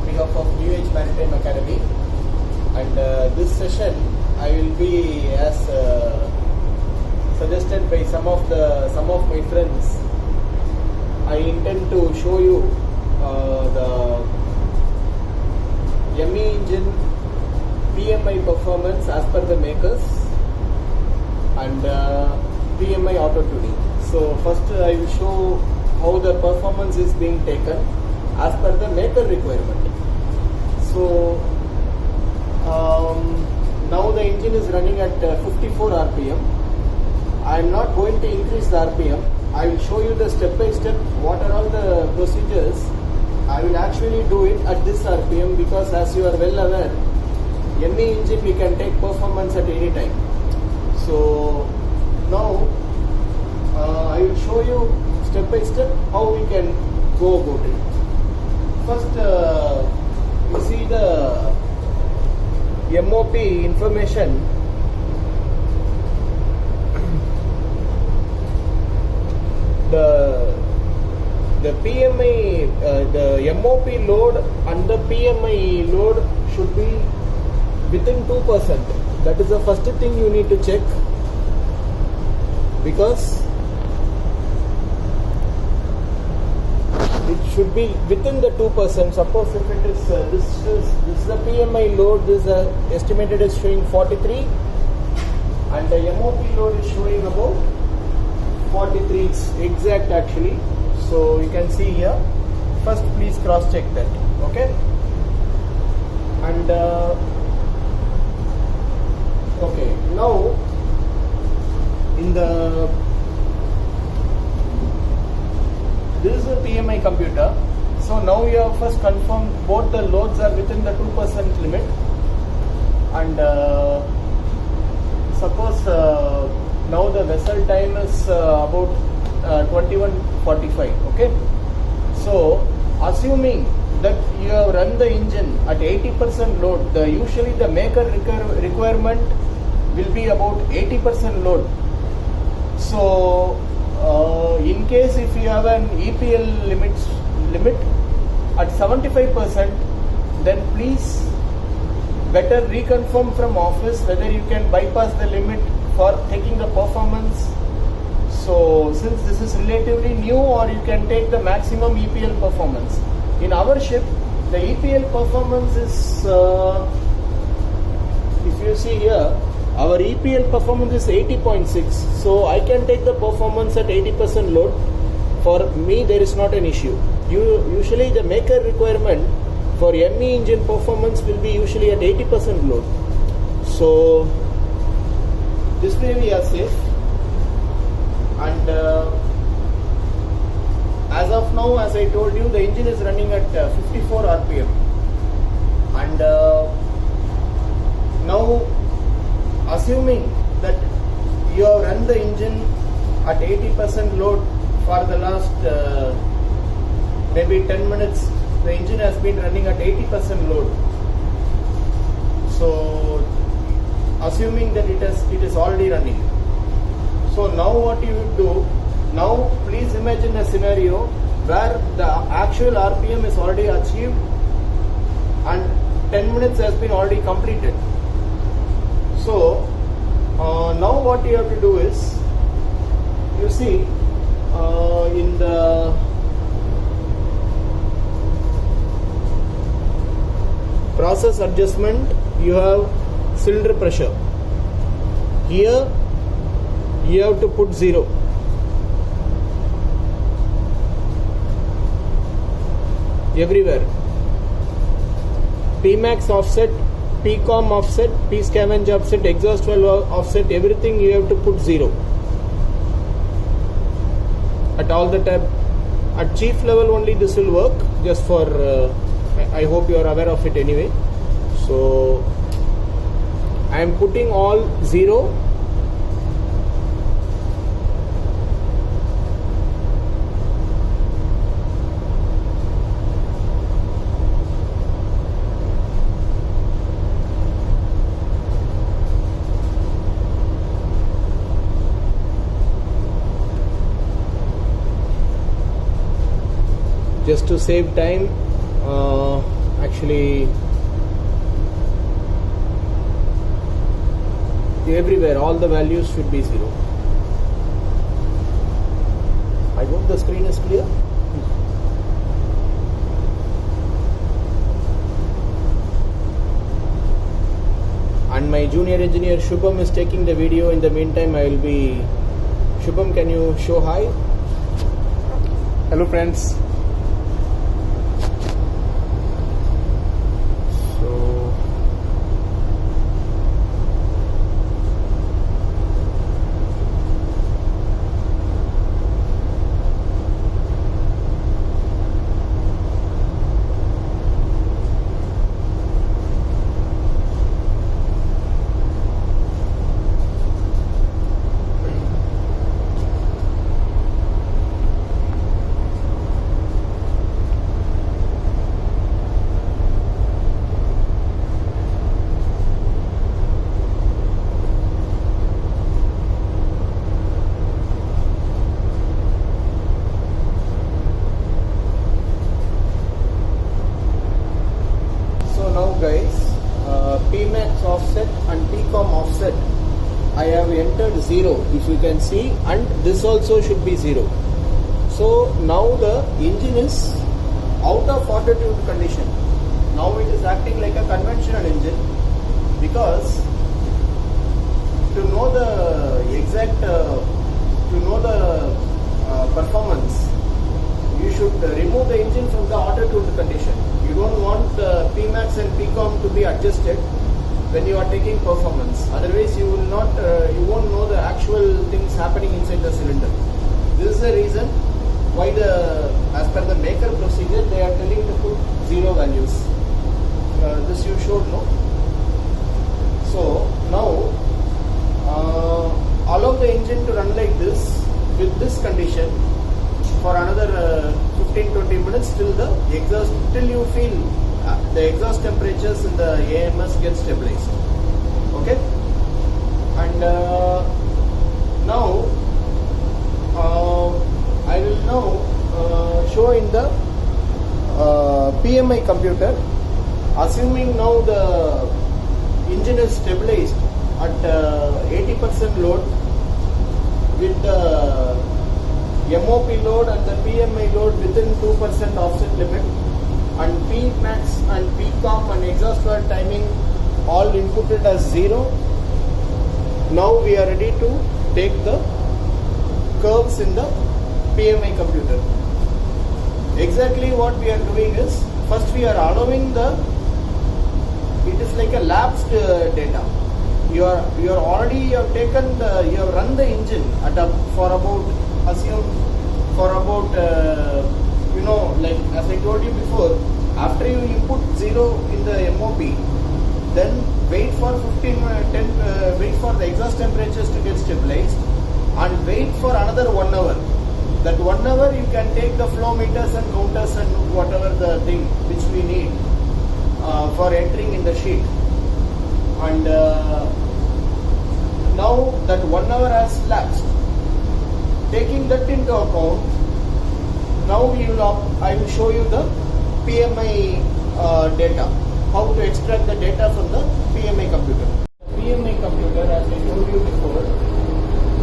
on behalf of New Age Maritime Academy, and this session I will be as suggested by some of my friends. I intend to show you the ME engine PMI performance as per the makers and PMI auto tuning. So first I will show how the performance is being taken as per the maker requirement. So now the engine is running at 54 RPM. I am not going to increase the RPM. I will show you the step by step what are all the procedures. I will actually do it at this RPM because, as you are well aware, ME engine we can take performance at any time. So now I will show you step by step how we can go about it. First, you see the MOP information. The PMI, the MOP load and the PMI load should be within 2%. That is the first thing you need to check, because it should be within the 2%. Suppose if it is this is the PMI load, this estimated is showing 43 and the MOP load is showing about 43. It's exact actually. So you can see here. First please cross check that. Okay. And okay, now in the this is a PMI computer. So now you have first confirmed both the loads are within the 2% limit, and suppose now the vessel time is about 21:45. Okay, so assuming that you have run the engine at 80% load, usually the maker requirement will be about 80% load. So in case if you have an EPL limit at 75%, then please better reconfirm from office whether you can bypass the limit for taking the performance. So since this is relatively new, or you can take the maximum EPL performance. In our ship, the EPL performance is, if you see here, our EPL performance is 80.6. So I can take the performance at 80% load. For me, there is not an issue. Usually the maker requirement for ME engine performance will be usually at 80% load. So this way we are safe. And as of now, as I told you, the engine is running at 54 RPM. And now, assuming that you have run the engine at 80% load for the last maybe 10 minutes, the engine has been running at 80% load. So assuming that it is already running. So now what you would do, now please imagine a scenario where the actual RPM is already achieved and 10 minutes has been already completed. So now what you have to do is, you see in the process adjustment, you have cylinder pressure. Here you have to put 0. Everywhere. Pmax offset, Pcom offset, Pscavenge offset, exhaust valve offset, everything you have to put 0 at all the tab. At chief level only this will work, just for I hope you are aware of it anyway. So I am putting all 0. just to save time, actually everywhere all the values should be 0. I hope the screen is clear. And my junior engineer Shubham is taking the video. In the meantime, I will be... Shubham, can you show hi? Hello friends. PMAX offset and PCOM offset I have entered 0, if you can see, and this also should be 0. So now the engine is out of altitude condition. Now it is acting like a conventional engine, because to know the exact performance, you should remove the engine from the altitude condition. You don't want the PMAX and PCOM to be adjusted when you are taking performance. Otherwise, you will not, you won't know the actual things happening inside the cylinder. This is the reason why as per the maker procedure, they are telling to put 0 values. This you should know. So now, allow the engine to run like this with this condition for another 15-20 minutes till you feel the exhaust temperatures in the AMS get stabilized. Okay, and now I will now show in the PMI computer. Assuming now the engine is stabilized at 80% load with the MOP load and the PMI load within 2% offset limit, and Pmax and Pcom and exhaust fluid timing all inputted as 0. Now we are ready to take the curves in the PMI computer. Exactly what we are doing is, first we are allowing it is like a lapsed data. You have taken you have run the engine for about like as I told you before, after you input 0 in the MOP, then wait for wait for the exhaust temperatures to get stabilized and wait for another 1 hour. That 1 hour you can take the flow meters and counters and whatever the thing which we need for entering in the sheet. And now that 1 hour has lapsed. Taking that into account, now I will show you the PMI data, how to extract the data from the PMI computer. PMI computer, as I told you before,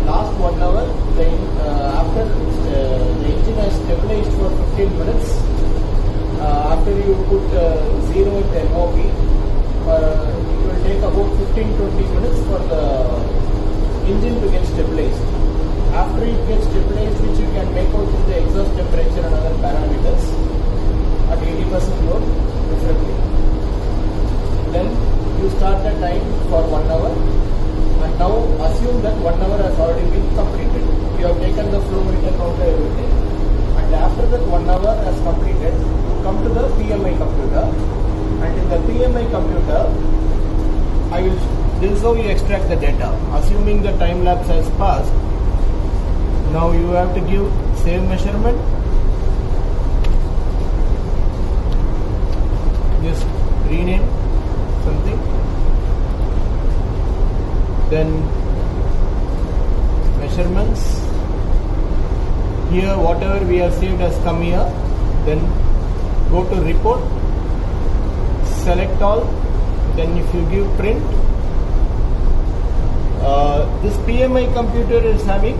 last 1 hour, after the engine has stabilized for 15 minutes, after you put 0 in the MOP, it will take about 15-20 minutes for the engine to get stabilized. After it gets stabilized, which you can make out with the exhaust temperature and other parameters at 80% load preferably. Then you start the time for 1 hour, and now assume that 1 hour has already been completed. You have taken the flow meter, counter, everything, and after that 1 hour has completed, you come to the PMI computer, and in the PMI computer, this is how you extract the data. Assuming the time lapse has passed, now you have to give save measurement, just rename something, then measurements, here whatever we have saved has come here, then go to report, select all, then if you give print, this PMI computer is having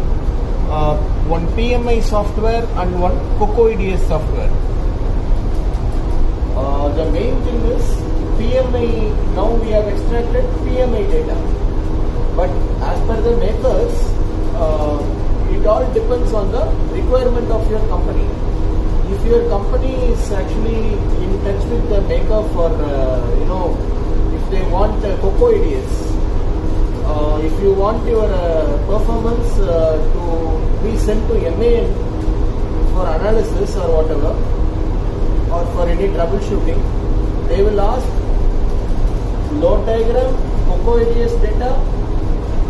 one PMI software and one COCO-EDS software. The main thing is PMI, now we have extracted PMI data, but as per the makers, it all depends on the requirement of your company. If your company is actually in touch with the maker for, if they want COCO-EDS, if you want your performance to be sent to MAN for analysis or whatever, or for any troubleshooting, they will ask load diagram, COCO-EDS data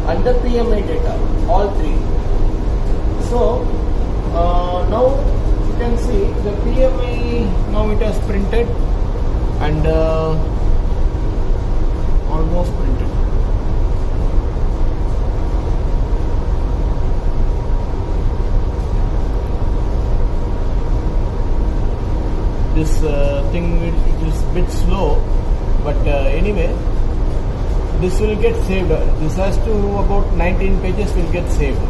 and the PMI data, all three. So now you can see the PMI, now it has printed and almost printed. This thing is a bit slow, but anyway, this will get saved. This has to about 19 pages will get saved.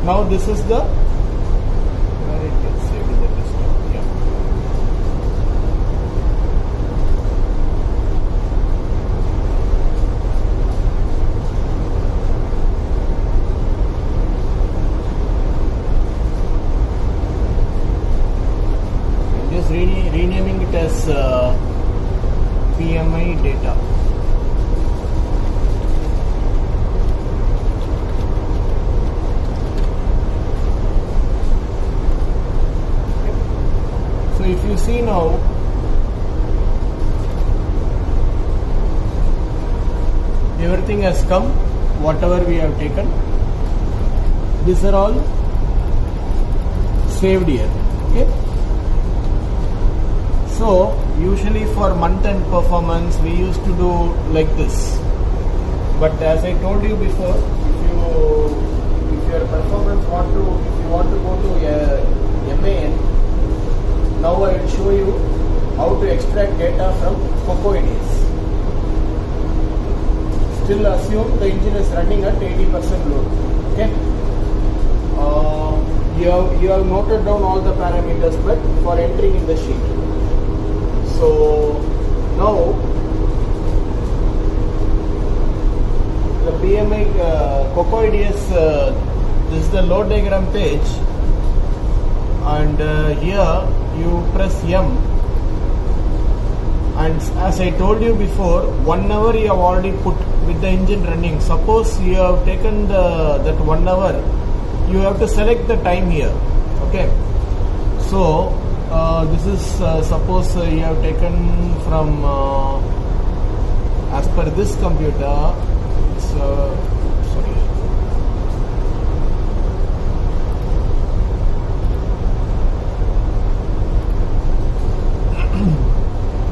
Now this is the where it gets saved in the desktop. Yeah. Just renaming it as PMI data. So if you see now, everything has come, whatever we have taken, these are all saved here. Okay. So usually for month-end performance we used to do like this, but as I told you before, if your performance if you want to go to MAN, now I will show you how to extract data from COCO-EDS. Still assume the engine is running at 80% load. Okay. You have noted down all the parameters, but for entering in the sheet. So now the PMI COCO-EDS, this is the load diagram page, and here you press M, and as I told you before, 1 hour you have already put with the engine running. Suppose you have taken that 1 hour, you have to select the time here. Okay, so this is suppose you have taken from as per this computer, sorry,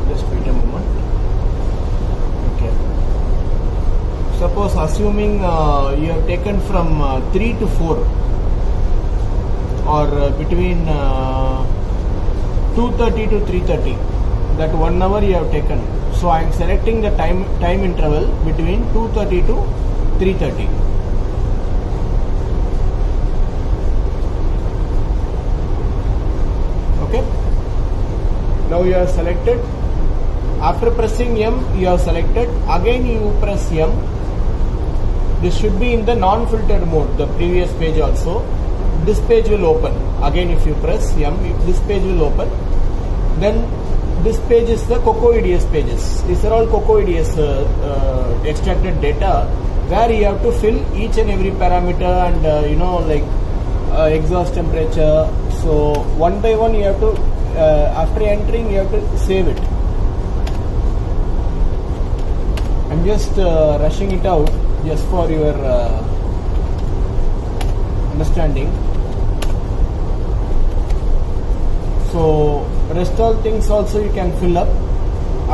just wait a moment. Okay, suppose assuming you have taken from 3 to 4 or between 2:30 to 3:30, that 1 hour you have taken. So I am selecting the time interval between 2:30 to 3:30. Okay. Now you have selected. After pressing M, you have selected. Again you press M. This should be in the non-filtered mode. The previous page also. This page will open. Again, if you press M, this page will open. Then this page is the COCO-EDS pages. These are all COCO-EDS extracted data, where you have to fill each and every parameter and like exhaust temperature. So one by one you have to, after entering, you have to save it. I'm just rushing it out just for your understanding. So rest all things also you can fill up.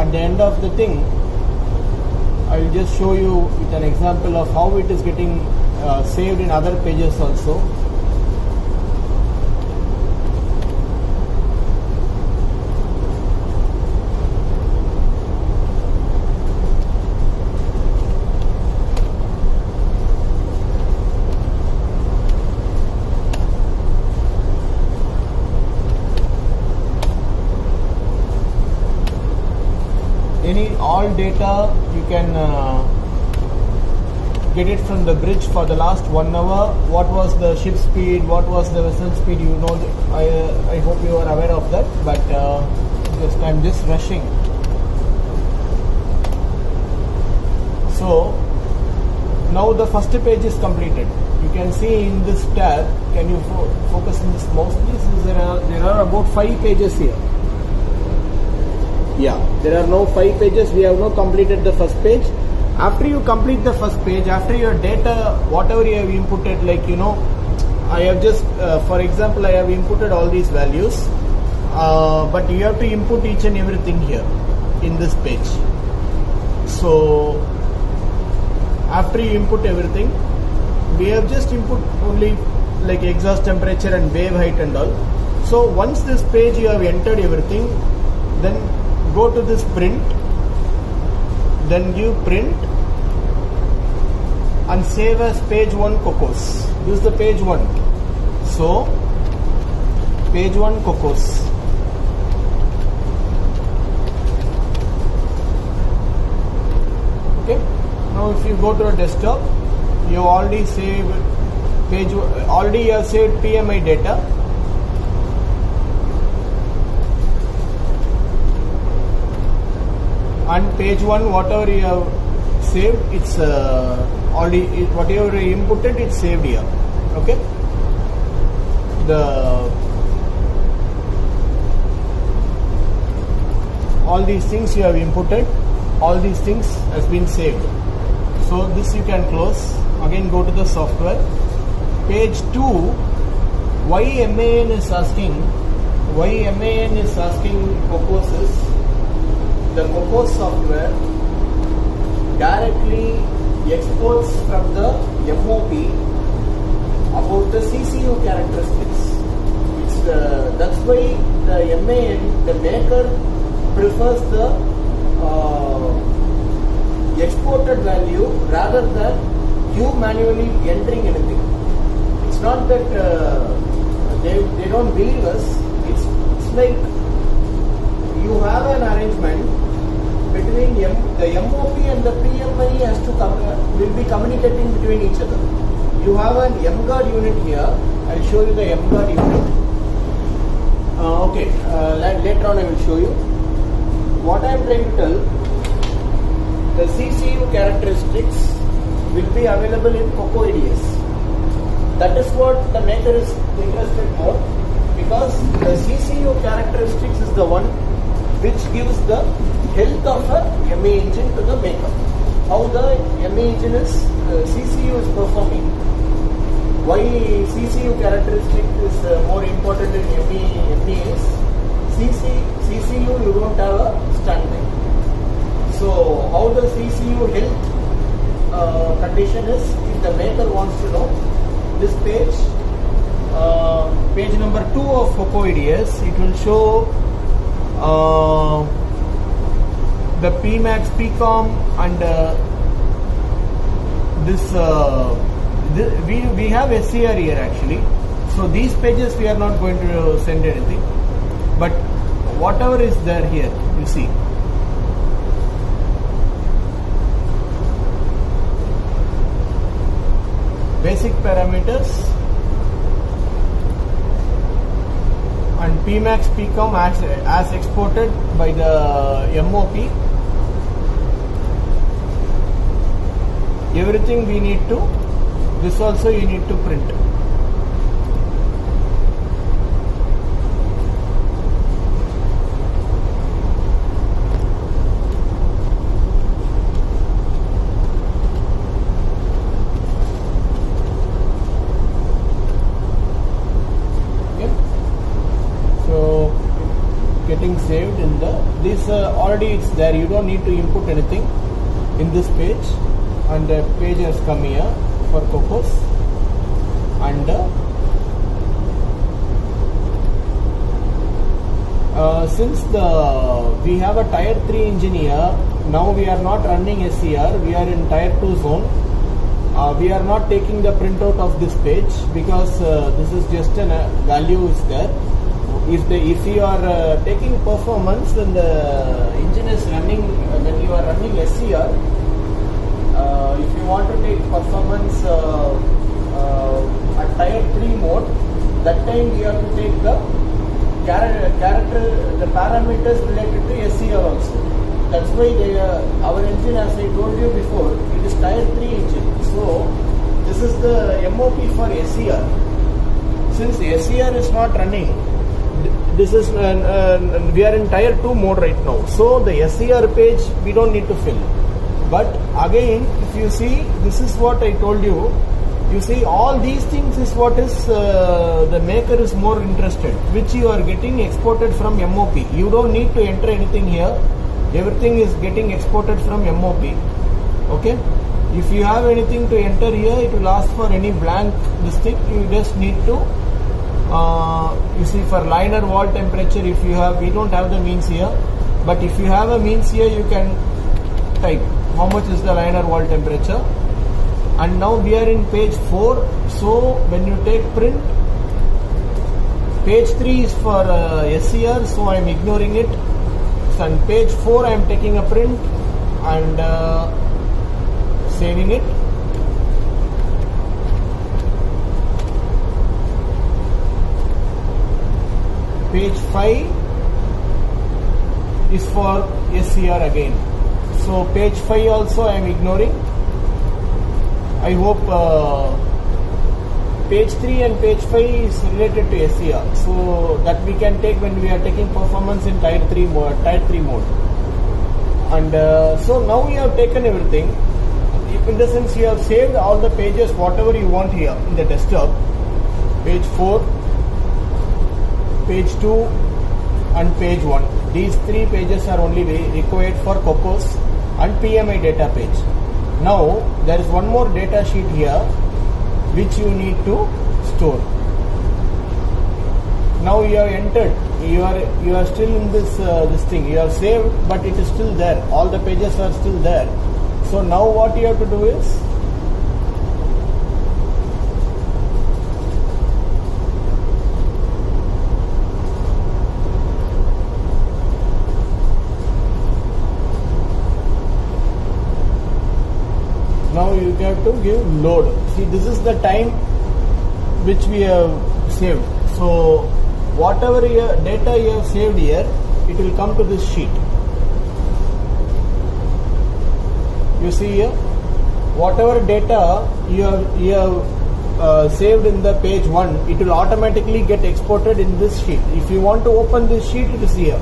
At the end of the thing, I will just show you with an example of how it is getting saved in other pages also. all data you can get it from the bridge for the last 1 hour. What was the ship speed, what was the vessel speed, you know. I hope you are aware of that, but I'm just rushing. So now the first page is completed. You can see in this tab, can you focus in this mouse please? There are about 5 pages here. Yeah, there are now 5 pages. We have now completed the first page. After you complete the first page, after your data, whatever you have inputted, like I have just, for example, I have inputted all these values, but you have to input each and everything here in this page. So after you input everything, we have just input only like exhaust temperature and wave height and all. So once this page you have entered everything, then go to this print, then give print and save as page 1 Cocos. This is the page 1. So page 1 Cocos. Okay. Now if you go to a desktop, you already saved page. Already you have saved PMI data. And page 1, whatever you have saved, it's already whatever you inputted, it's saved here. Okay. All these things you have inputted, all these things has been saved. So this you can close. Again go to the software. Page 2, why MAN is asking Cocos is, the Cocos software directly exports from the MOP about the CCU characteristics. That's why the MAN, the maker, prefers the exported value rather than you manually entering anything. It's not that they don't believe us. It's like you have an arrangement between the MOP and the PMI will be communicating between each other. You have an MGuard unit here. I'll show you the MGuard unit. Later on I will show you. What I am trying to tell, the CCU characteristics will be available in COCO-EDS. That is what the maker is interested more, because the CCU characteristics is the one which gives the health of a MA engine to the maker. How the MA engine is, CCU is performing. Why CCU characteristic is more important in MA is CCU you don't have a standby. So how the CCU health condition is, if the maker wants to know, this page, page number 2 of COCO-EDS, it will show the PMAX, PCOM and we have SCR here actually. So these pages we are not going to send anything, but whatever is there here, you see. Basic parameters and PMAX, PCOM as exported by the MOP. Everything we need to, this also you need to print. Getting saved in this already it's there, you don't need to input anything in this page, and the page has come here for Cocos, and since we have a tier 3 engine here, now we are not running SCR, we are in tier 2 zone. We are not taking the printout of this page because this is just a value is there. if you are taking performance, then the engine is running, when you are running SCR, if you want to take performance at Tier 3 mode, that time you have to take the the parameters related to SCR also. That's why our engine, as I told you before, it is Tier 3 engine. So this is the MOP for SCR. Since SCR is not running, this is we are in Tier 2 mode right now. So the SCR page we don't need to fill. But again, if you see, this is what I told you. You see, all these things is what is the maker is more interested, which you are getting exported from MOP. You don't need to enter anything here. Everything is getting exported from MOP. Okay. If you have anything to enter here, it will ask for any blank this thing. You just need to you see, for liner wall temperature, if you have, we don't have the means here, but if you have a means here, you can type how much is the liner wall temperature. And now we are in page 4. So when you take print, page 3 is for SCR, so I am ignoring it. So on page 4 I am taking a print and saving it. Page 5 is for SCR again. So page 5 also I am ignoring. I hope page 3 and page 5 is related to SCR. So that we can take when we are taking performance in Tier 3 mode. And so now you have taken everything. In the sense, you have saved all the pages, whatever you want here in the desktop. Page 4, page 2 and page 1. These 3 pages are only required for COCOS and PMI data page. Now there is one more data sheet here which you need to store. Now you have entered, you are still in this thing. You have saved, but it is still there. All the pages are still there. So now what you have to do is, now you have to give load. See, this is the time which we have saved. So whatever data you have saved here, it will come to this sheet. You see here, whatever data you have saved in the page 1, it will automatically get exported in this sheet. If you want to open this sheet, it is here.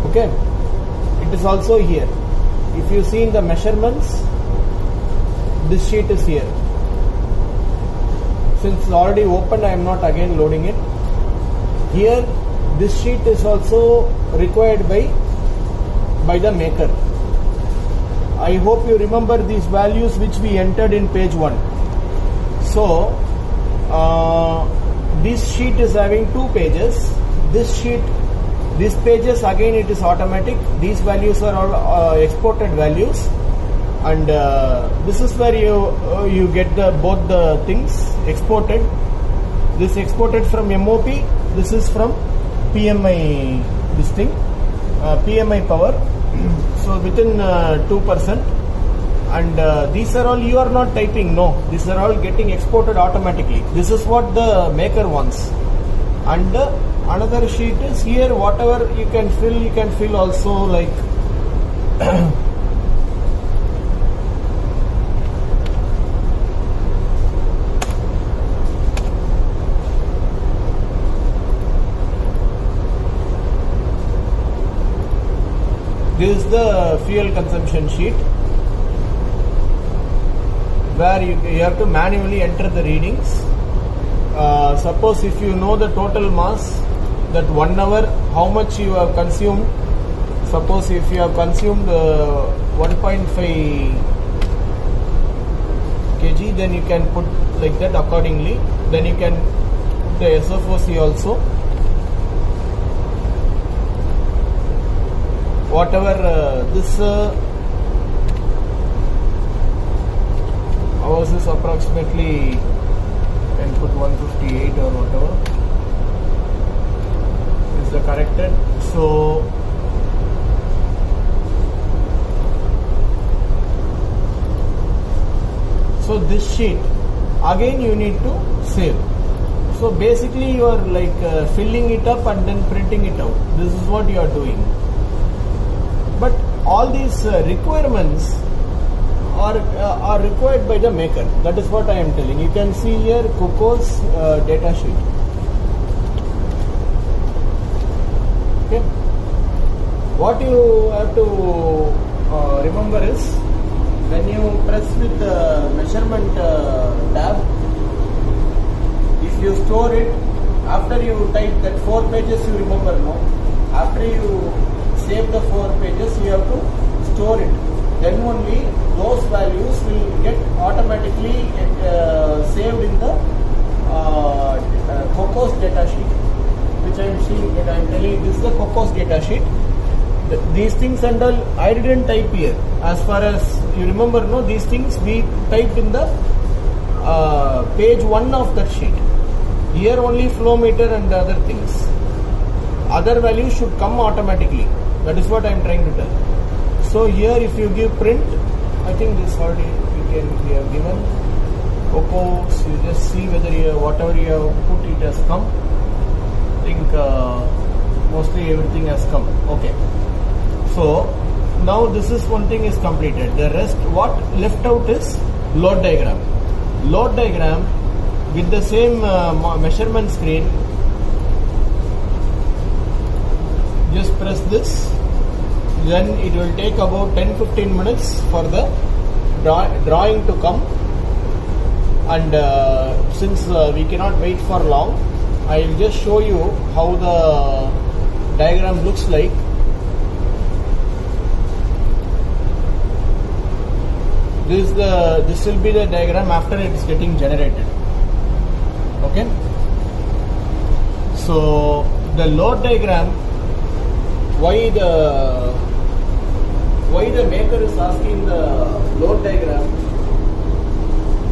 Okay, it is also here. If you see in the measurements, this sheet is here. Since it's already open, I am not again loading it. Here, this sheet is also required by the maker. I hope you remember these values which we entered in page 1. So this sheet is having 2 pages. These pages, again, it is automatic. These values are all exported values, and this is where you get both the things exported. This exported from MOP. This is from PMI. This thing, PMI power. So within 2%, and these are all you are not typing. No, these are all getting exported automatically. This is what the maker wants. And another sheet is here. Whatever you can fill also, like this is the fuel consumption sheet, where you have to manually enter the readings. Suppose if you know the total mass, that 1 hour how much you have consumed. Suppose if you have consumed 1.5 kg, then you can put like that accordingly. Then you can put the SFOC also. Whatever this ours is approximately, and put 158 or whatever. connected. So this sheet again you need to save. So basically you are like filling it up and then printing it out. This is what you are doing. But all these requirements are required by the maker. That is what I am telling. You can see here Coco's data sheet. Okay. What you have to remember is, when you press with the measurement tab, if you store it, after you type that 4 pages, you remember, no? After you save the 4 pages, you have to store it. Then only those values will get automatically saved in the Coco's data sheet, which I am seeing. I am telling you, this is the Coco's data sheet. These things and all I didn't type here. As far as you remember, no, these things we typed in the page 1 of that sheet. Here only flow meter and the other things. Other values should come automatically. That is what I am trying to tell. So here if you give print, I think this already we have given. Coco's, you just see whether whatever you have put, it has come. I think mostly everything has come. Okay. So now this is one thing is completed. The rest, what left out is load diagram. Load diagram with the same measurement screen. Just press this. Then it will take about 10-15 minutes for the drawing to come. And since we cannot wait for long, I will just show you how the diagram looks like. This will be the diagram after it is getting generated. Okay. So the load diagram, why the maker is asking the load diagram?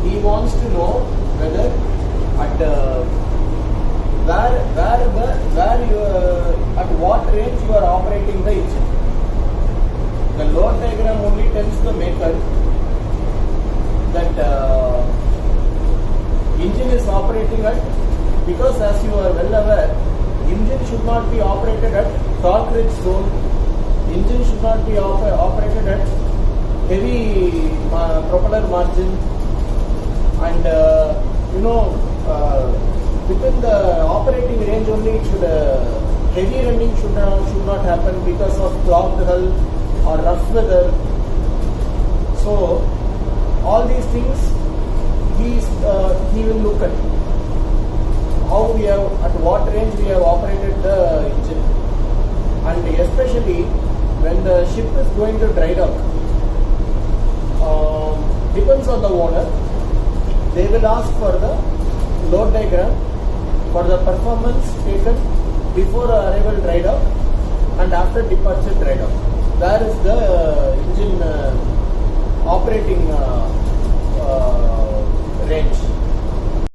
He wants to know whether at what range you are operating the engine. The load diagram only tells the maker that engine is operating at, because as you are well aware, engine should not be operated at torque rich zone. Engine should not be operated at heavy propeller margin, and within the operating range only it should heavy running should not happen because of clogged hull or rough weather. So all these things he will look at how we have, at what range we have operated the engine, and especially when the ship is going to dry dock, depends on the owner. They will ask for the load diagram for the performance taken before arrival dry dock and after departure dry dock. There is the engine operating range.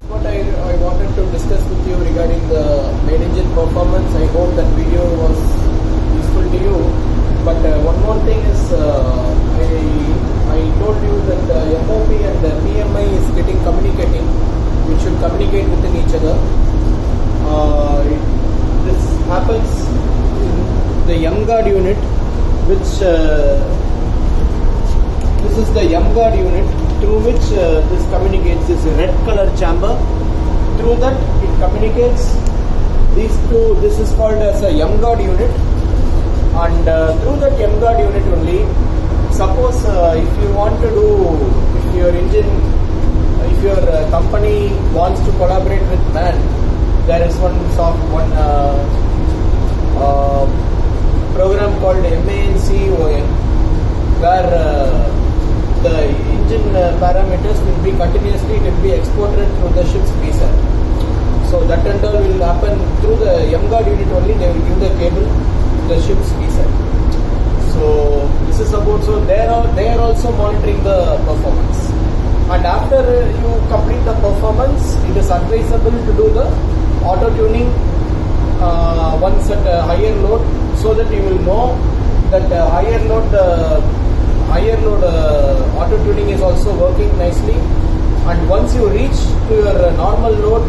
What I wanted to discuss with you regarding the main engine performance. I hope that video was useful to you. But one more thing is, I told you that the MOP and the PMI is getting communicating. We should communicate within each other. This happens in the YUM guard unit, which this is the YUM guard unit through which this communicates. This red color chamber, through that it communicates these two. This is called as a YUM guard unit, and through that YUM guard unit only, suppose if you want to do, if your engine, if your company wants to collaborate with MAN, there is one program called MANCON, where the engine parameters will be continuously, it will be exported through the ship's VSAT. So that and all will happen through the YUM guard unit only. They will give the cable to the ship's VSAT. So this is about, so they are also monitoring the performance. And after you complete the performance, it is advisable to do the auto tuning once at a higher load, so that you will know that higher load auto tuning is also working nicely. And once you reach to your normal load,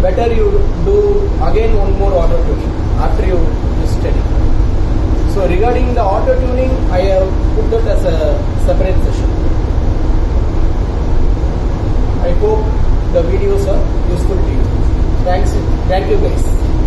better you do again one more auto tuning after you steady. So regarding the auto tuning, I have put that as a separate session. I hope the videos are useful to you. Thank you guys.